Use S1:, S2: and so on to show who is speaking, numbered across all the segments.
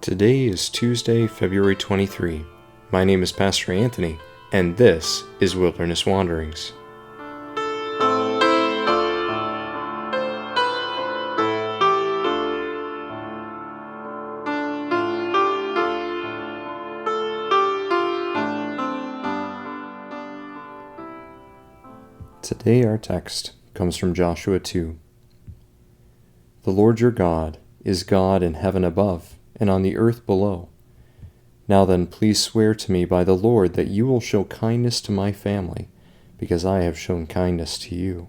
S1: Today is Tuesday, February 23. My name is Pastor Anthony, and this is Wilderness Wanderings. Today our text comes from Joshua 2. The Lord your God is God in heaven above and on the earth below. Now then, please swear to me by the Lord that you will show kindness to my family, because I have shown kindness to you.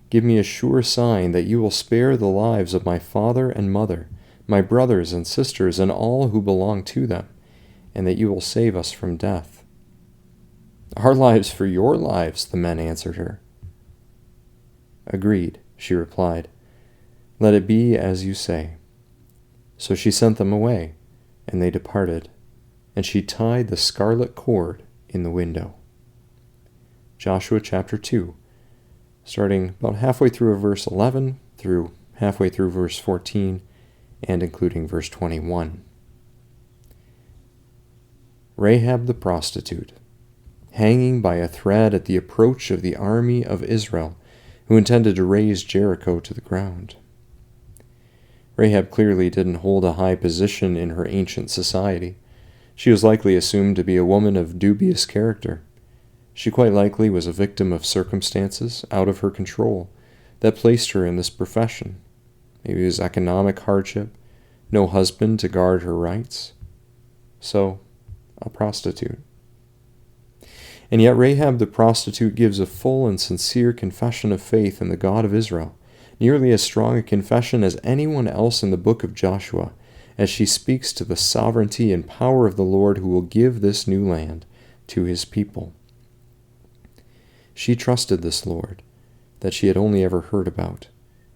S1: Give me a sure sign that you will spare the lives of my father and mother, my brothers and sisters, and all who belong to them, and that you will save us from death. Our lives for your lives, the men answered her. Agreed, she replied. Let it be as you say. So she sent them away, and they departed, and she tied the scarlet cord in the window. Joshua chapter 2, starting about halfway through verse 11 through halfway through verse 14, and including verse 21. Rahab the prostitute, hanging by a thread at the approach of the army of Israel, who intended to raze Jericho to the ground. Rahab clearly didn't hold a high position in her ancient society. She was likely assumed to be a woman of dubious character. She quite likely was a victim of circumstances out of her control that placed her in this profession. Maybe it was economic hardship, no husband to guard her rights. So, a prostitute. And yet Rahab the prostitute gives a full and sincere confession of faith in the God of Israel, nearly as strong a confession as anyone else in the book of Joshua, as she speaks to the sovereignty and power of the Lord who will give this new land to his people. She trusted this Lord that she had only ever heard about,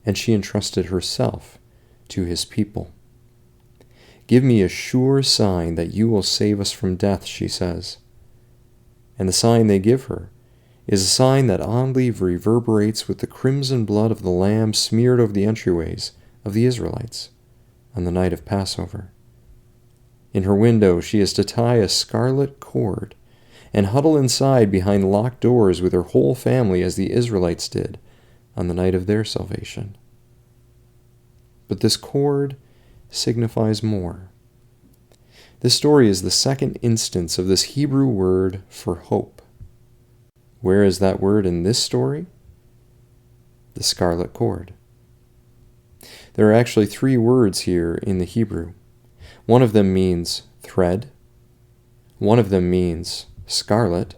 S1: and she entrusted herself to his people. Give me a sure sign that you will save us from death, she says. And the sign they give her is a sign that oddly reverberates with the crimson blood of the Lamb smeared over the entryways of the Israelites on the night of Passover. In her window she is to tie a scarlet cord and huddle inside behind locked doors with her whole family as the Israelites did on the night of their salvation. But this cord signifies more. This story is the second instance of this Hebrew word for hope. Where is that word in this story? The scarlet cord. There are actually three words here in the Hebrew. One of them means thread, one of them means scarlet,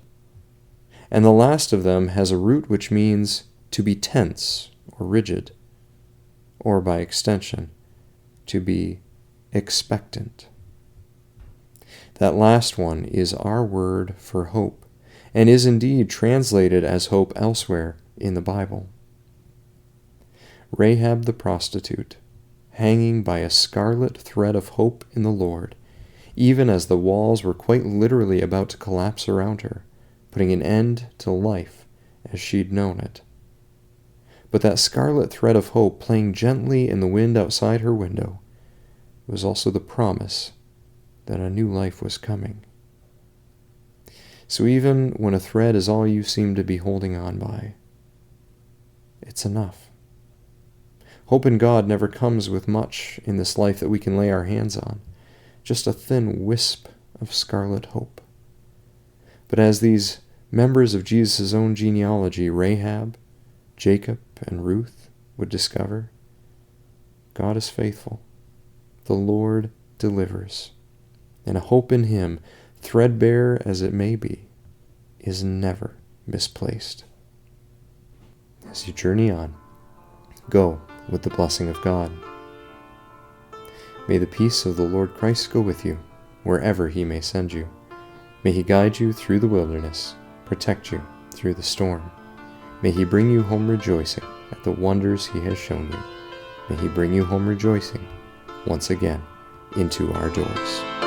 S1: and the last of them has a root which means to be tense or rigid, or by extension, to be expectant. That last one is our word for hope, and is indeed translated as hope elsewhere in the Bible. Rahab the prostitute, hanging by a scarlet thread of hope in the Lord, even as the walls were quite literally about to collapse around her, putting an end to life as she'd known it. But that scarlet thread of hope playing gently in the wind outside her window was also the promise that a new life was coming. So even when a thread is all you seem to be holding on by, it's enough. Hope in God never comes with much in this life that we can lay our hands on, just a thin wisp of scarlet hope. But as these members of Jesus' own genealogy, Rahab, Jacob, and Ruth, would discover, God is faithful. The Lord delivers. And a hope in him, threadbare as it may be, is never misplaced. As you journey on, go with the blessing of God. May the peace of the Lord Christ go with you, wherever he may send you. May he guide you through the wilderness, protect you through the storm. May he bring you home rejoicing at the wonders he has shown you. May he bring you home rejoicing once again into our doors.